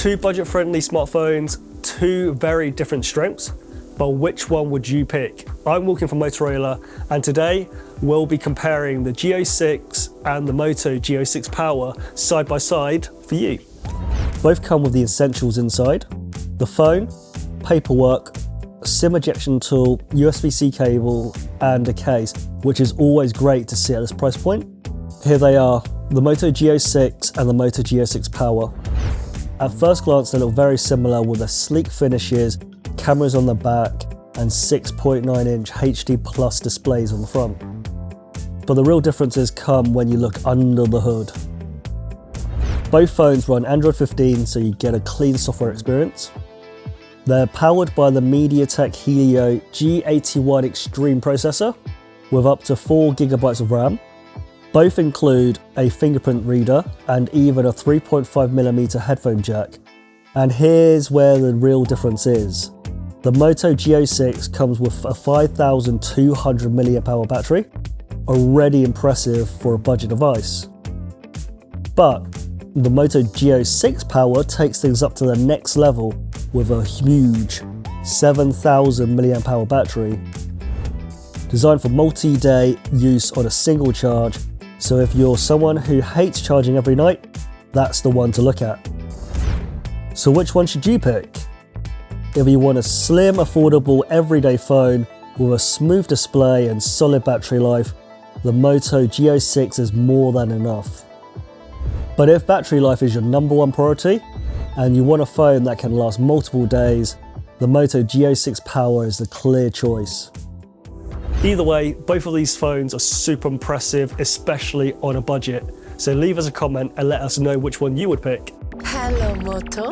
two budget-friendly smartphones, two very different strengths, but which one would you pick? I'm walking from Motorola, and today we'll be comparing the G06 and the Moto G06 Power side by side for you. Both come with the essentials inside: the phone, paperwork, SIM ejection tool, USB-C cable, and a case, which is always great to see at this price point. Here they are, the Moto G06 and the Moto G06 Power. At first glance, they look very similar with the sleek finishes, cameras on the back, and 6.9-inch HD Plus displays on the front. But the real differences come when you look under the hood. Both phones run Android 15, so you get a clean software experience. They're powered by the MediaTek Helio G81 Extreme processor with up to 4 GB of RAM. Both include a fingerprint reader and even a 3.5mm headphone jack. And here's where the real difference is. The Moto G06 comes with a 5200 mAh battery, already impressive for a budget device. But the Moto G06 Power takes things up to the next level with a huge 7000 mAh battery, designed for multi-day use on a single charge. So if you're someone who hates charging every night, that's the one to look at. So which one should you pick? If you want a slim, affordable, everyday phone with a smooth display and solid battery life, the Moto G06 is more than enough. But if battery life is your number one priority, and you want a phone that can last multiple days, the Moto G06 Power is the clear choice. Either way, both of these phones are super impressive, especially on a budget. So leave us a comment and let us know which one you would pick. Hello, Moto.